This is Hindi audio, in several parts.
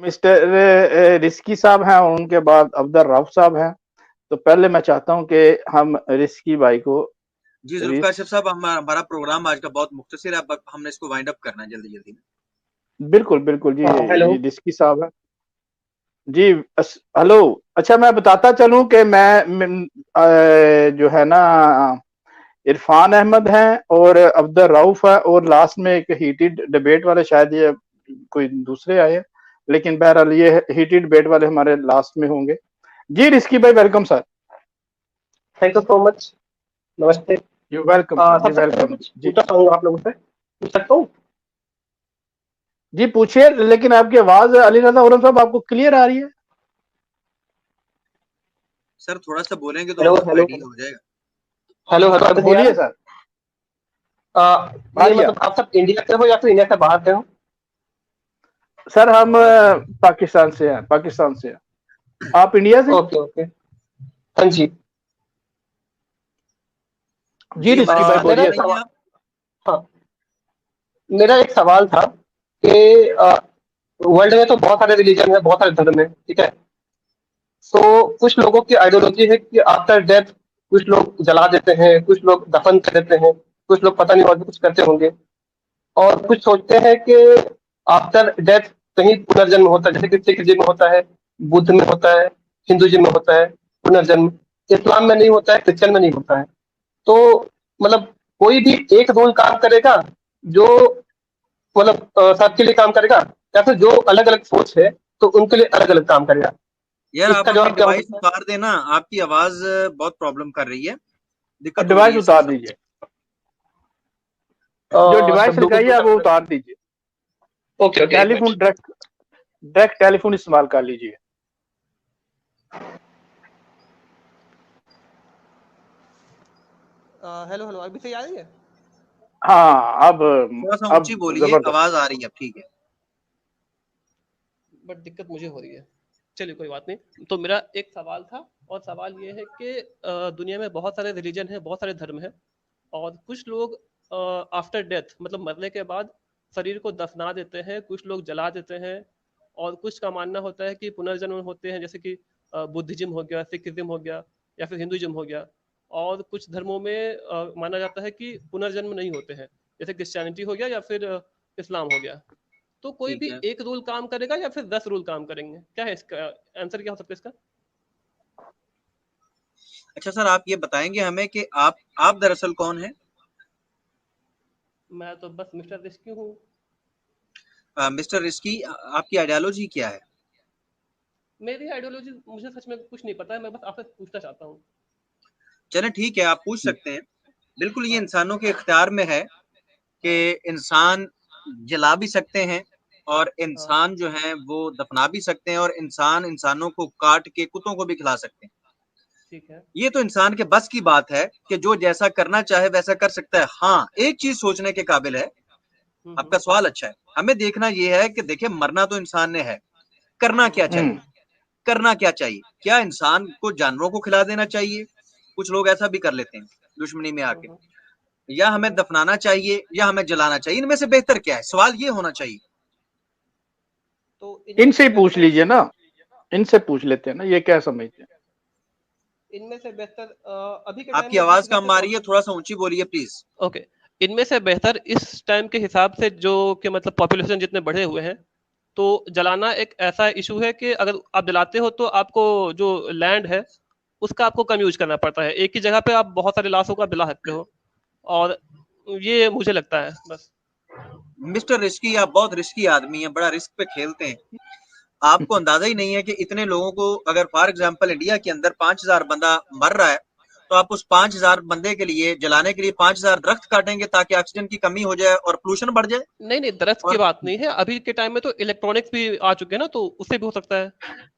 मिस्टर रिस्की साहब हैं और उनके बाद अब्दुल रऊफ साहब हैं। तो पहले मैं चाहता हूं कि हम रिस्की भाई को जी जुल्फ़िकार काशिफ़ साहब, हमारा प्रोग्राम आज का बहुत मुख्तसर है, अब हमने इसको वाइंड अप करना है जल्दी-जल्दी में। बिल्कुल, बिल्कुल जी, हेलो। ये रिस्की साहब हैं। जी हेलो। अच्छा, मैं बताता चलूं कि जो है ना इरफान अहमद हैं और अब्दुल रऊफ है और लास्ट में एक हीटेड डिबेट वाले, शायद ये कोई दूसरे आए हैं, लेकिन बहरहाल ये हीटेड डिबेट वाले हमारे लास्ट में होंगे। जी रिस्की भाई, welcome sir. Thank you so much. नमस्ते। यू वेलकम सर, जी सबसे पहले वेलकम कुछ जी। पूछना चाहूंगा आप लोगों से, पूछ सकता हूँ? जी पूछिए, लेकिन आपकी आवाज अली रजा औरम साहब आपको क्लियर आ रही है? सर थोड़ा सा बोलेंगे तो हेलो हमको हेलो आइडिया हो जाएगा। हेलो हेलो, अभी नहीं आ बोलिए रहा? सर। ये आ मतलब आप सब इंडिया से हो या फिर इंडिया से बाहर से हो? सर हम पाकिस्तान से हैं, पाकिस्तान से हैं। आप इंडिया से? ओके ओके, हाँ जी। जी जी हमारी रिस्की भाई बात मेरा सुन बोलिए एक रही सर। हैं सवाल, आप? हाँ, मेरा एक सवाल था कि वर्ल्ड में तो बहुत सारे रिलीजन है, बहुत सारे धर्म है, ठीक है? तो कुछ लोगों की आइडियोलॉजी है कि आफ्टर डेथ कुछ लोग जला देते हैं, कुछ लोग दफन कर देते हैं, कुछ लोग पता नहीं और भी कुछ करते होंगे, और कुछ सोचते हैं कि आफ्टर डेथ कहीं पुनर्जन्म होता है, जैसे कि सिखिज्म में होता है, बुद्ध में होता है, हिंदुइज्म में होता है पुनर्जन्म, इस्लाम में नहीं होता है, क्रिश्चियन में नहीं होता है। तो मतलब कोई भी एक रूल काम करेगा जो मतलब सबके लिए काम करेगा, या फिर जो अलग अलग सोच है तो उनके लिए अलग अलग काम करेगा? यार आप इसका अपनी जवाब क्या हो डिवाइस सकता है? उतार देना, आपकी आवाज बहुत प्रॉब्लम कर रही है, दिक्कत हो रही डिवाइस है इसमें उतार सब। दीजिए, जो डिवाइस शब्दों को लगाई है वो उतार दीजिए। ओके ओके, एक minute. Telephone direct direct telephone इस्तेमाल कर लीजिए। हेलो हेलो, अभी सही आ रही है? हाँ थोड़ा सा अब ऊंची बोलिए, जबरदस्त। आवाज आ रही है अब, ठीक है। बट दिक्कत मुझे हो रही है। चलिए कोई बात नहीं। तो मेरा एक सवाल था, और सवाल ये है कि दुनिया में बहुत सारे रिलीजन हैं, बहुत सारे धर्म हैं, और कुछ लोग आफ्टर डेथ मतलब मरने के बाद शरीर को दफना देते हैं, कुछ लोग जला देते हैं, और कुछ का मानना होता है कि पुनर्जन्म होते हैं, जैसे कि बुद्धिज्म हो गया, सिखिज्म हो गया, या फिर हिंदुइज्म हो गया। और कुछ धर्मों में माना जाता है कि पुनर्जन्म नहीं होते हैं, जैसे क्रिश्चियनिटी हो गया या फिर इस्लाम हो गया। तो कोई ठीक भी है। एक रूल काम करेगा या फिर 10 रूल काम करेंगे? क्या है इसका आंसर, क्या हो सकता है इसका? अच्छा सर, आप ये बताएंगे हमें कि आप दरअसल कौन है? मैं तो बस मिस्टर रिस्क्यू हूँ। मिस्टर रिस्की, आपकी आइडियोलॉजी क्या है? मेरी आइडियोलॉजी मुझे सच में कुछ नहीं पता है, मैं बस आपसे पूछना चाहता हूँ। चले ठीक है, आप पूछ सकते हैं। बिल्कुल, ये हाँ। इंसानों के इख्तियार में है कि हाँ। इंसान जला भी सकते हैं और हाँ। इंसान जो है वो दफना भी सकते हैं, और इंसान इंसानों को काट के कुत्तों को भी खिला सकते हैं। ठीक है। ये तो इंसान के बस की बात है कि जो जैसा करना चाहे वैसा कर सकता है। हाँ, एक चीज सोचने के काबिल है। हम्म। आपका सवाल अच्छा है। हमें देखना ये है कि देखिए, मरना तो इंसान ने है, करना क्या चाहिए? हम्म। करना क्या चाहिए? क्या इंसान को जानवरों को खिला देना चाहिए? कुछ लोग ऐसा भी कर लेते हैं दुश्मनी में आके। हम्म। या ठीक हमें है। दफनाना चाहिए या हमें जलाना चाहिए? इनमें से बेहतर क्या है? सवाल ये होना चाहिए। तो इनमें इनसे से ही पूछ बेहतर, लीजिए ना, इनसे पूछ लेते हैं ना, ये क्या समझते हैं। इनमें से बेहतर अभी के टाइम आपकी में जिस आवाज हिसाब कम से आ रही है, थोड़ा सा ऊंची बोलिए प्लीज। ओके, इनमें से बेहतर इस टाइम के हिसाब से जो कि मतलब पॉपुलेशन जितने बढ़े हुए हैं, तो जलाना एक ऐसा इशू है कि अगर आप जलाते हो तो आपको जो लैंड है उसका आपको कम यूज करना पड़ता है, एक ही जगह पे आप बहुत सारे लाशों का जला सकते हो, और ये मुझे लगता है बस। मिस्टर रिस्की, आप बहुत रिस्की आदमी हैं, बड़ा रिस्क पे खेलते हैं। आपको अंदाजा ही नहीं है कि इतने लोगों को, अगर फॉर एग्जांपल इंडिया के अंदर 5,000 बंदा मर रहा है, तो आप उस 5,000 बंदे के लिए जलाने के लिए 5,000 दरख्त काटेंगे ताकि ऑक्सीजन की कमी हो जाए और पोल्यूशन बढ़ जाए। नहीं नहीं, दरख्त की और बात नहीं है, अभी के टाइम में तो इलेक्ट्रॉनिक्स भी आ चुके हैं ना, तो उससे भी हो सकता है।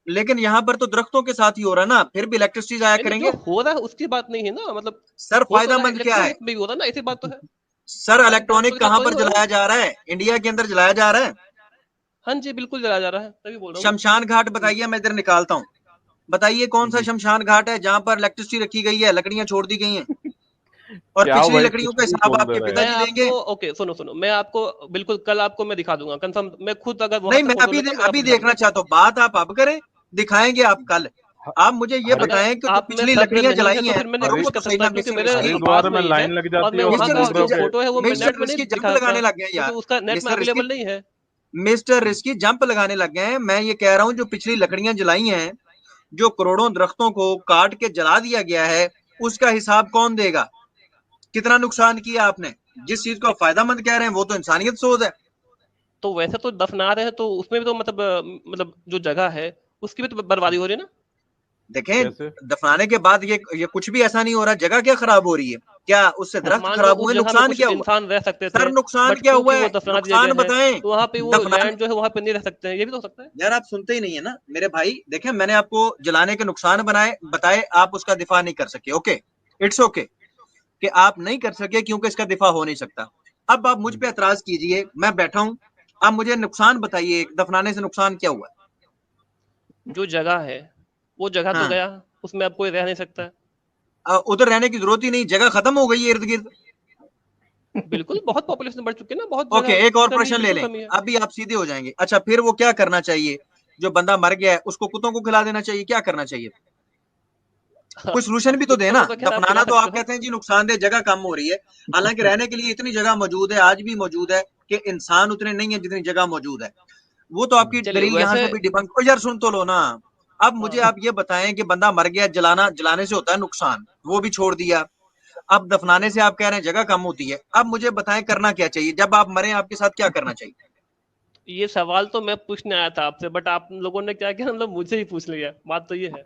लेकिन यहाँ पर तो दरख्तों के साथ ही हो रहा है ना, फिर भी इलेक्ट्रिसिटी जाया नहीं नहीं, जो करेंगे। हो रहा है उसकी बात नहीं है ना, मतलब सर हो तो रहा है, फायदेमंद क्या है? इलेक्ट्रॉनिक्स में भी हो रहा है ना, ऐसी बात तो है। सर दरख्तों इलेक्ट्रॉनिक के साथ कहाँ तो नहीं पर हो रहा जलाया है। जा रहा है? इंडिया के अंदर जलाया जा रहा है। हाँ जी, बिल्कुल जलाया जा रहा है, तभी बोल रहा हूँ ना। शमशान घाट बताइए, मैं इधर निकालता हूँ। बताइए कौन सा जी शमशान घाट है जहां पर इलेक्ट्रिसिटी रखी गई है, लकड़ियां छोड़ दी गई हैं? और क्या पिछली भाई, लकड़ियों का कुछ भी हिसाब बोल आपके दे रहा है। पिताजी मैं देंगे। आपको ओके सुनो सुनो, मैं आपको बिल्कुल कल आपको मैं दिखा दूंगा कंफर्म, मैं खुद अगर वहां नहीं, से मैं फोटो लेता हूं, मैं आपको अभी दिखा देखना दूंगा। चाहता हूँ। बात आप अब करें, दिखाएंगे आप कल। आप मुझे ये हरि बताएं कि जो आप में पिछली सब्र लकड़ियां नहीं है जलाई तो हैं, फिर मैं नहीं रुको कुछ हरि कर तो सही सकता, ना क्योंकि मिस्टर मेरे रिस्की। पास हरिद्वार में नहीं है। लाइन लग और जाती मैं है और वहां तुम का बोल रहे जो हो कि फोटो है वो मैं मिस्टर नेट में नहीं रिस्की जंप दिखा सकता, लगाने लग गए क्योंकि यार। उसका नेट में मिस्टर रिस्की, अवेलेबल नहीं है। मिस्टर रिस्की जंप लगाने लग गए हैं। मैं ये कह रहा हूँ जो पिछली लकड़ियां जलाई हैं, जो करोड़ों दरख्तों को काट के जला दिया गया है, उसका हिसाब कौन देगा? कितना नुकसान किया आपने? जिस चीज को आप फायदामंद कह रहे हैं वो तो इंसानियत सोच है। तो वैसे तो दफना रहे हैं तो उसमें भी तो मतलब जो जगह है उसकी भी तो बर्बादी हो रही है ना। देखें, कैसे? दफनाने के बाद ये कुछ भी ऐसा नहीं हो रहा। जगह क्या खराब हो रही है? क्या उससे दरख्त मान लो खराब उस हुए? जगह में नुकसान कुछ क्या हुआ? इंसान रह सकते थे, सर नुकसान बट क्या क्योंकि हुआ वो है? दफना दिया नुकसान गया है बताएं। तो वहां पे वो दफनाने, लैंड जो है वहां पे नहीं रह सकते हैं, ये भी तो हो सकता है। यार आप सुनते ही नहीं है ना मेरे भाई। देखें, मैंने आपको जलाने के नुकसान बताए, आप उसका दिफा नहीं कर सके। ओके, इट्स ओके कि आप नहीं कर सके क्योंकि इसका दिफा हो नहीं सकता। अब आप मुझ पे एतराज कीजिए, मैं बैठा हूं। आप मुझे नुकसान बताइए, दफनाने से नुकसान क्या हुआ? जो जगह है वो जगह तो हाँ, गया, उसमें अब कोई रह नहीं सकता। उधर रहने की जरूरत ही नहीं, जगह खत्म हो गई है इर्द गिर्द। बिल्कुल, बहुत पॉपुलेशन बढ़ चुकी है ना, बहुत ओके, जगह एक और कमी, प्रश्न ले बिल्कुल लें, कमी है। अभी आप सीधे हो जाएंगे। अच्छा, फिर वो क्या करना चाहिए? जो बंदा मर गया है उसको कुत्तों को खिला देना चाहिए? क्या करना चाहिए? कोई सोल्यूशन भी तो कुत्तों देना। को तो खैर आप दफनाना खिला तो सकते आप हो। कहते हैं जी नुकसानदेह, जगह कम हो रही है। हालांकि रहने के लिए इतनी जगह मौजूद है, आज भी मौजूद है, कि इंसान उतने नहीं है जितनी जगह मौजूद है। वो तो आपकी चलिए दलील यहाँ वैसे से भी डिबंक। ओ यार सुन तो लो ना। अब मुझे हाँ, आप ये बताएं कि बंदा मर गया, जलाने से होता है नुकसान, वो भी छोड़ दिया। अब दफनाने से आप कह रहे हैं जगह कम होती है। अब मुझे बताएं करना क्या चाहिए? जब आप मरे आपके साथ क्या करना चाहिए? ये सवाल तो मैं पूछने आया था आपसे, बट आप लोगों ने क्या किया, मतलब मुझे ही पूछ लिया, बात तो ये है।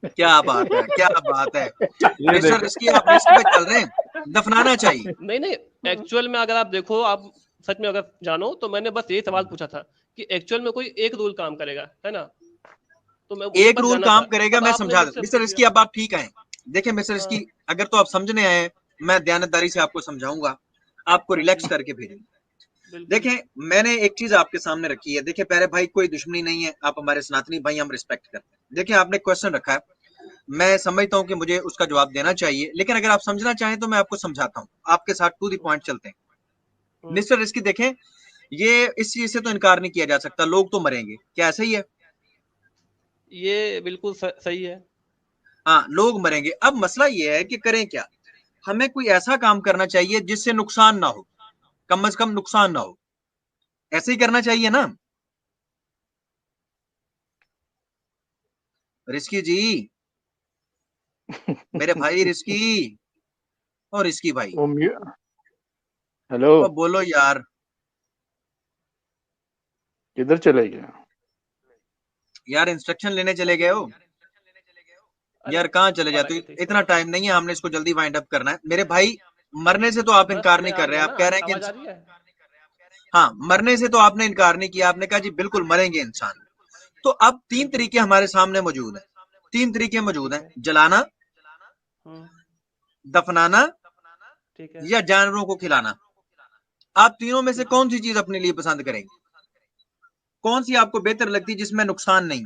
क्या बात है, क्या बात है। ये मिस्टर देखो। रिस्की, आप रिस्क पे चल रहे हैं। दफनाना चाहिए। नहीं नहीं, एक्चुअल में अगर आप देखो, आप सच में अगर जानो, तो मैंने बस यही सवाल पूछा था कि एक्चुअल में कोई एक रूल काम करेगा, है ना। तो मैं ये एक बस रूल जाना काम था, करेगा, अब मैं आपने समझा दूं। मुझसे मिस्टर पूछ रिस्की, लिया। अब आप ठीक आए। देखिए मिस्टर हाँ, रिस्की, अगर तो आप समझने आए, मैं दयानतदारी से आपको समझाऊंगा, आपको रिलैक्स करके भेजूंगा। बिल्कुल। देखें, मैंने एक चीज आपके सामने रखी है। देखिए प्यारे भाई, कोई दुश्मनी नहीं है, आप हमारे सनातनी भाई, हम रिस्पेक्ट करते हैं। देखिए आपने क्वेश्चन रखा है, मैं समझता हूं कि मुझे उसका जवाब देना चाहिए, लेकिन अगर आप समझना चाहें तो मैं आपको समझाता हूं। आपके साथ टू द पॉइंट चलते हैं। हम्म, मिस्टर रिस्की देखें, ये इस चीज से तो इनकार नहीं किया जा सकता, लोग तो मरेंगे, क्या ऐसा ही है? ये बिल्कुल सही है। हाँ, लोग मरेंगे। अब मसला ये है कि करें क्या? हमें कोई ऐसा काम करना चाहिए जिससे नुकसान ना हो, कम से कम नुकसान ना हो। ऐसे ही करना चाहिए ना रिस्की जी? मेरे भाई रिस्की, और रिस्की भाई, वो हेलो, और बोलो यार। किधर चले गए? यार इंस्ट्रक्शन लेने चले गए हो? अरे यार कहाँ चले बाहर आ जाते गई हो? थी, इतना सॉरी। टाइम नहीं है, हमने इसको जल्दी वाइंड अप करना है। मेरे भाई, मरने से तो आप बस इनकार मैं नहीं आ कर रहे, गया आप ना, कह रहे हैं कि आवाज आ रही है। हाँ, मरने से तो आपने इनकार नहीं किया, आपने कहा जी बिल्कुल मरेंगे इंसान। तो अब तीन बिल्कुल। तरीके हमारे सामने मौजूद हैं। तीन तरीके मौजूद ठीक हैं: है। जलाना, हम्म। दफनाना, ठीक है। या जानवरों को खिलाना। आप तीनों में से ठीक है। कौन सी चीज अपने लिए पसंद करेंगे? कौन सी आपको बेहतर लगती है जिसमें नुकसान नहीं?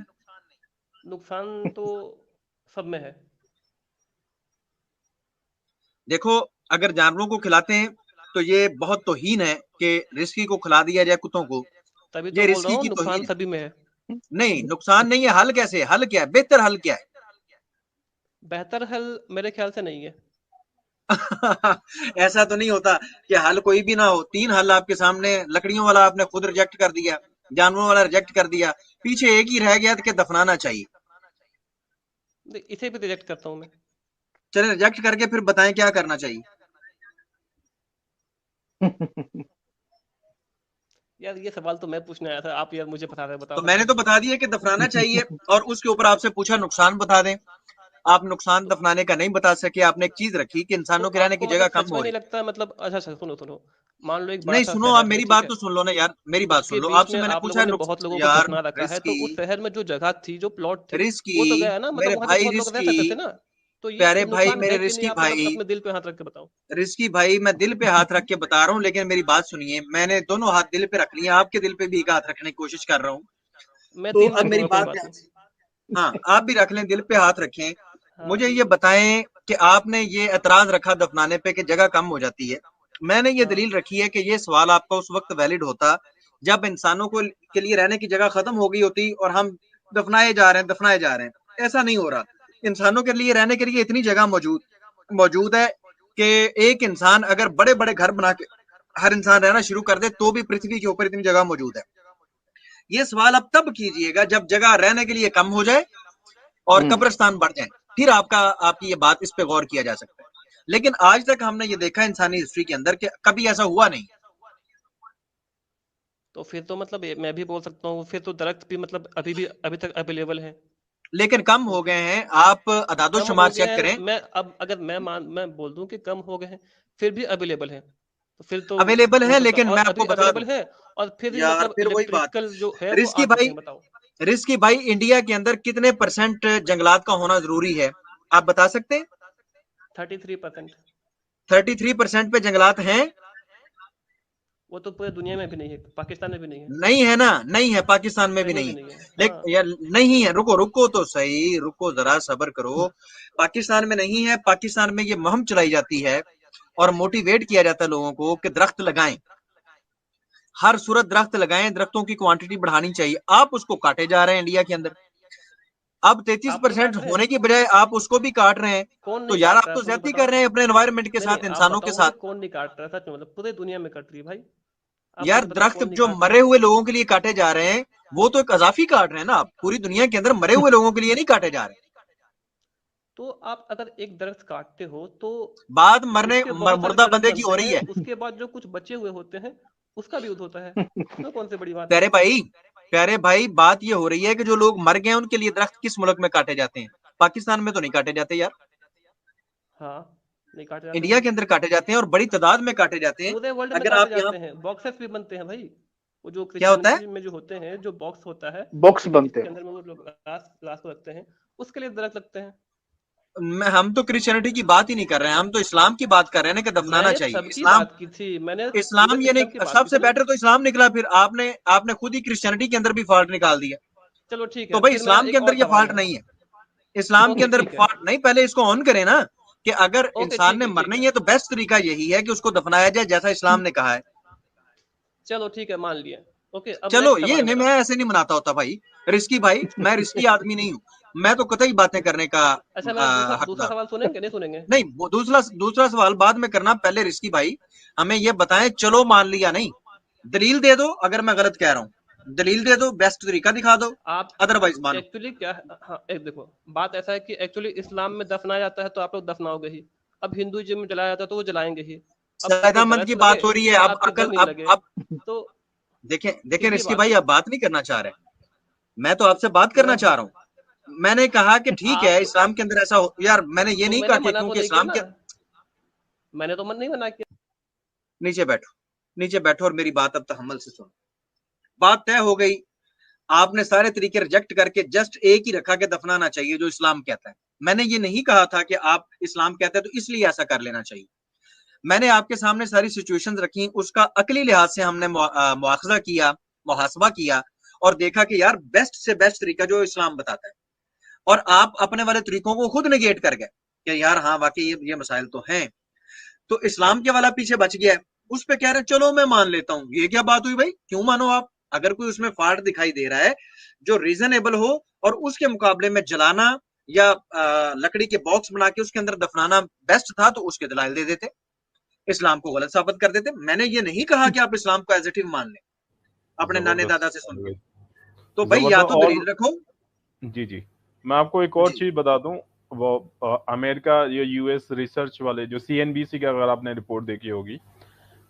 नुकसान तो सब में है। देखो, अगर जानवरों को खिलाते हैं तो ये बहुत तौहीन है कि रिस्की को खिला दिया जाए कुत्तों को। तभी तो ये बोल रहा रिस्की हूँ की नुकसान तौहीन है। सभी में है। नहीं, नुकसान नहीं है। हल कैसे है? हल क्या है? बेहतर हल क्या है? बेहतर हल मेरे ख्याल से नहीं है। ऐसा तो नहीं होता कि हल कोई भी ना हो। तीन हल आपके सामने, लकड़ियों वाला आपने खुद रिजेक्ट कर दिया, जानवरों वाला रिजेक्ट कर दिया, पीछे एक ही रह गया कि दफनाना चाहिए। इसे भी रिजेक्ट करता हूँ मैं। चले रिजेक्ट करके फिर बताएं क्या करना चाहिए। यार ये सवाल तो मैं पूछने आया था, आप यार मुझे बता रहे, बताओ तो मैंने तो फटाफट। बता दिया कि दफनाना चाहिए, और उसके ऊपर आपसे पूछा नुकसान बता दें। आप नुकसान तो दफनाने का नहीं बता सके। आपने एक चीज रखी कि तो इंसानों के रहने की आपको जगह मतलब कम सच हो में रही। नहीं लगता, मतलब अच्छा अच्छा सुनो सुनो, मान लो एक बड़ा नहीं सा सुनो, आप शहर है, मेरी ठीक बात है, तो सुन लो ना यार, मेरी बात सुन उसके लो। बीच आपसे में मैंने आप लोगों पूछा ने बहुत लोगों को यार दफना रखा है, तो रिस्की, उस शहर में जो जगह थी, जो प्लॉट थी, रिस्की, वो तो गया ना, मतलब मेरे वहां पे भाई बहुत लोग रह रिस्की, सकते थे ना। तो प्यारे ये भाई नुकसान मेरे है कि नहीं, रिस्की आप मतलब भाई, अपने दिल पे हाथ रख के बताओ। रिस्की भाई, मैं दिल पे हाथ रख के बता रहा हूँ, लेकिन मेरी बात सुनिए। मैंने दोनों हाथ दिल पे रख लिए, आपके दिल पे भी एक हाथ रखने की कोशिश कर रहा हूँ। मैं तो 3 अब रख मेरी लूंगा, कोई बात बात ध्यान नहीं। से, हाँ आप भी रख लें, दिल पे हाथ रखें। हाँ। मुझे ये बताएं कि आपने ये एतराज रखा दफनाने पे कि जगह कम हो जाती है। मैंने ये दलील रखी है कि ये सवाल आपका उस वक्त वैलिड होता जब इंसानों को के लिए रहने की जगह खत्म हो गई होती और हम दफनाए जा रहे हैं, दफनाए जा रहे हैं। ऐसा नहीं हो रहा। इंसानों के लिए रहने के लिए इतनी जगह मौजूद है कि एक इंसान अगर बड़े बड़े घर बना के हर इंसान रहना शुरू कर दे तो भी पृथ्वी के ऊपर इतनी जगह मौजूद है। ये सवाल अब तब कीजिएगा जब जगह रहने के लिए कम हो जाए और कब्रिस्तान बढ़ जाए, फिर आपकी ये बात इस पे गौर किया जा सकता है। लेकिन आज तक हमने ये देखा इंसानी हिस्ट्री के अंदर कि कभी ऐसा हुआ नहीं। तो फिर तो मतलब मैं भी बोल सकता हूँ, फिर तो दरख्त भी मतलब अभी तक अवेलेबल है, लेकिन कम हो गए हैं। आप अदादो कम हो शुमार गए चेक हैं। करें। मैं अब अगर मैं बोल दूं कि कम हो गए हैं, फिर भी अवेलेबल है, तो फिर तो अवेलेबल हो है, सकता है। लेकिन और मैं अभी आपको बता दूं अवेलेबल है, और फिर भी यार, मतलब फिर वही बात, इलेक्ट्रिकल जो है वो आ रिस्की चुके भाई, हैं। बताओ रिस्की भाई, इंडिया के अंदर कितने % जंगलात का होना जरूरी है, आप बता सकते हैं? 33%। 33% पे जंगलात हैं? वो तो पूरे दुनिया में भी नहीं है, पाकिस्तान में भी नहीं है, नहीं है ना, नहीं है, पाकिस्तान में भी कहीं नहीं भी है। नहीं है। हाँ, लेकिन यार नहीं है, रुको रुको तो सही, रुको जरा सब्र करो। पाकिस्तान में नहीं है। पाकिस्तान में ये मुहिम चलाई जाती है और मोटिवेट किया जाता है लोगों को कि दरख्त लगाएं, हर सूरत दरख्त लगाएं, दरख्तों की क्वांटिटी बढ़ानी चाहिए। आप उसको काटे जा रहे हैं इंडिया के अंदर। अब आप नहीं काट 33% रहे? होने की बजाय आप उसको भी काट रहे हैं। कौन तो नहीं यार काट आप रहा है, तो मुझे ज्यादती बताओ। कर रहे हैं अपने एनवायरनमेंट के नहीं नहीं, साथ, आप इंसानों के बताओ मुझे, साथ। कौन नहीं काट रहा है सच में, मतलब पूरे दुनिया में कट रही है भाई। आप यार मुझे बताओ दरख्त कौन नहीं जो काट रहा मरे है। हुए लोगों के लिए काटे जा रहे हैं, वो तो एक अजाफी काट रहे हैं ना आप। पूरी दुनिया के अंदर मरे हुए लोगों के लिए नहीं काटे जा रहे। तो आप अगर एक दरख्त काटते हो तो बात उसके बहुत सारे मुर्दा दरख्त बंदे की बनते हो रही हैं, है। उसके बाद जो कुछ बचे हुए होते हैं उसका भी यूज होता है। उसमें कौन सी बड़ी बात है। प्यारे भाई, प्यारे भाई, बात ये हो रही है कि जो लोग मर गए हैं उनके लिए दरख्त किस मुल्क में काटे जाते हैं? पाकिस्तान में तो नहीं काटे जाते यार। हाँ, नहीं काटे जाते इंडिया भाई, के अंदर काटे जाते हैं और बड़ी तादाद में काटे जाते हैं। पूरे वर्ल्ड में अगर काटे आप यहाँ, जाते हैं। बॉक्सेस भी बनते हैं भाई, वो जो क्या होता है? क्रिश्चियनिटी में जो होते हैं, जो बॉक्स होता है बॉक्स बनते जिसके हैं। अंदर में वो लोग लाश लाश को रखते हैं, उसके लिए दरख्त लगते हैं। हम तो क्रिश्चियनिटी की बात ही नहीं कर रहे हैं, हम तो इस्लाम की बात कर रहे हैं ना कि दफनाना मैंने चाहिए सबकी इस्लाम। बात की थी, मैंने पूरे इस्लाम ये सिस्टम की नहीं, बात की सबसे थी ना। बेटर तो इस्लाम निकला, फिर आपने आपने खुद ही क्रिश्चियनिटी के अंदर भी फॉल्ट निकाल दिया। चलो ठीक तो है, भाई फिर मेरा इस्लाम के एक और अंदर ये सवाल फॉल्ट है। नहीं है। इस्लाम के ओके अंदर ठीक है, फॉल्ट नहीं, पहले इसको ऑन करें ना कि अगर ओके इंसान ठीक ने है, मरना ठीक ही है, है तो बेस्ट तरीका यही है कि उसको दफनाया जाए जैसा इस्लाम ने कहा है। चलो ठीक है, मान लिए। ओके, अब चलो नेक्स्ट ये सवाल नहीं, मेरा। मैं ऐसे नहीं मनाता होता भाई। रिस्की भाई, मैं रिस्की आदमी नहीं हूं। मैं तो कतई बातें करने का अच्छा, मेरा दूसरा दूसरा हकदार। सवाल सुनेंगे नहीं सुनेंगे। नहीं, वो दूसरा दूसरा सवाल बाद में करना। पहले रिस्की भाई हमें ये बताएं, चलो मान लिया नहीं, दलील दे दो। अगर मैं गलत कह रहा हूं दलील दे दो, बेस्ट तरीका दिखा दो, आप अदरवाइज मानो। एक्चुअली क्या है, हाँ एक देखो, बात ऐसा है कि एक्चुअली इस्लाम में दफनाया जाता है तो आप लोग दफनाओगे ही। अब हिंदुइज्म में जलाया जाता है तो वो जलाएंगे ही। अब सैयद कोई अहमद की दरख्त लगे बात हो रही है। या अब आपके घर अकल, नहीं लगे, अब तो देखें देखें सीधी रिस्की बात भाई, है। आप बात नहीं करना चाह रहे। मैं तो आपसे बात मैं करना चाह रहा हूं। मैंने कहा कि ठीक है आप इस्लाम के अंदर ऐसा हो, यार मैंने ये तो नहीं कहा मैंने कि मना तो क्योंकि नहीं किया इस्लाम ना, के, मैंने तो मन नहीं मना किया। नीचे बैठो, नीचे बैठो और मेरी बात अब तहम्मुल से सुनो। बात तय हो गई। आपने सारे तरीके रिजेक्ट करके जस्ट एक ही रखा कि दफनाना चाहिए जो इस्लाम कहता है। मैंने ये नहीं कहा था कि आप इस्लाम कहते हैं तो इसलिए ऐसा कर लेना चाहिए। मैंने आपके सामने सारी सिचुएशंस रखी, उसका अकली लिहाज से हमने मुआखजा किया, मुहासबा किया और देखा कि यार बेस्ट से बेस्ट तरीका जो इस्लाम बताता है। और आप अपने वाले तरीकों को खुद नेगेट कर गए कि यार हाँ वाकई ये मसाइल तो हैं। तो इस्लाम के वाला पीछे बच गया है। उस पे कह रहे चलो मैं मान लेता हूं। ये क्या बात हुई भाई? क्यों मानो आप? अगर कोई उसमें फॉल्ट दिखाई दे रहा है जो रीजनेबल हो और उसके मुकाबले में जलाना या लकड़ी के बॉक्स बना के उसके अंदर दफनाना बेस्ट था तो उसके दलाइल दे देते, इस्लाम को गलत साबित कर देते। मैंने ये नहीं कहा कि आप इस्लाम को एज इट इज मान लें अपने नाने दादा से सुन के। जबरदस्त, तो भाई या जबरदस्त। तो और दलील रखो। जी जी, मैं आपको एक और जी चीज बता दूं। वो अमेरिका, ये यूएस रिसर्च वाले, जो सीएनबीसी का अगर आपने रिपोर्ट देखी होगी,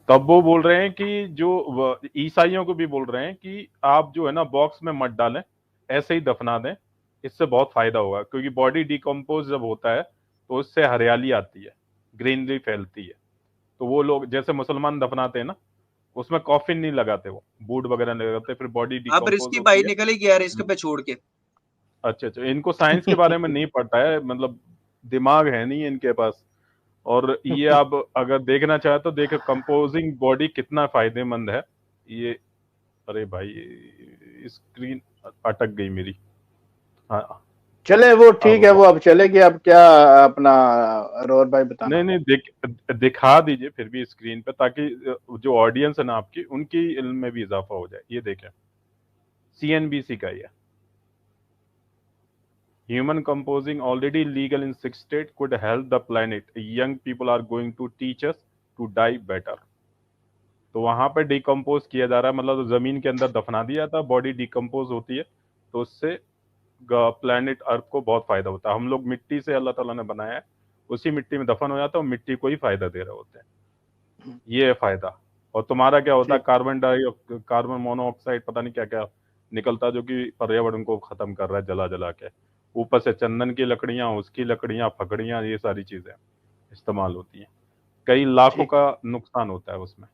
तब वो बोल रहे हैं कि जो ईसाइयों को भी बोल रहे हैं कि आप जो है ना बॉक्स में मत डालें, ऐसे ही दफना दें, इससे बहुत फायदा होगा। क्योंकि बॉडी डिकम्पोज जब होता है तो उससे हरियाली आती है, ग्रीनरी फैलती है। तो वो लोग जैसे मुसलमान दफनाते हैं ना, उसमें कॉफिन नहीं लगाते, वो बूट वगैरह नहीं लगाते, फिर बॉडी अब डिकम्पोज रिस्की होती भाई है। निकल ही गया रिस्क पे छोड़ के। अच्छा अच्छा, इनको साइंस के बारे में नहीं पता है, मतलब दिमाग है नहीं इनके पास। और ये आप अगर देखना चाहे तो देखो कंपोजिंग बॉडी कितना फायदेमंद है ये। अरे भाई, स्क्रीन अटक गई मेरी। हाँ, चले वो ठीक है, अब वो अब चलेगी। अब क्या अपना रोर भाई बताना। नहीं दिखा दीजिए फिर भी स्क्रीन पे, ताकि जो ऑडियंस है ना आपकी, उनकी इल्म में भी इजाफा हो जाए। ये देखें, सीएनबीसी का ये Human composing already legal in 6 states could help the planet. Young people are going to teach us to die better. तो वहां पे डिकम्पोज किया जा रहा है, मतलब जमीन के अंदर दफना दिया था, बॉडी डिकम्पोज होती है, तो उससे प्लेनेट अर्थ को बहुत फायदा होता है। हम लोग मिट्टी से अल्लाह ताला ने बनाया है, उसी मिट्टी में दफन हो जाता है और मिट्टी को ही फायदा दे रहे होते हैं। ये है फायदा। और तुम्हारा क्या होता है, कार्बन मोनोऑक्साइड पता नहीं क्या क्या निकलता, जो कि पर्यावरण को खत्म कर रहा है जला जला के। ऊपर से चंदन की लकड़ियां, उसकी लकड़ियां, फकड़ियां, ये सारी चीजें इस्तेमाल होती हैं। कई लाखों ठीक। का नुकसान होता है उसमें।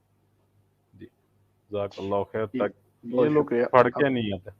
जी, जज़ाकल्लाह खैर। तक ये लोग पढ़ के नहीं आते।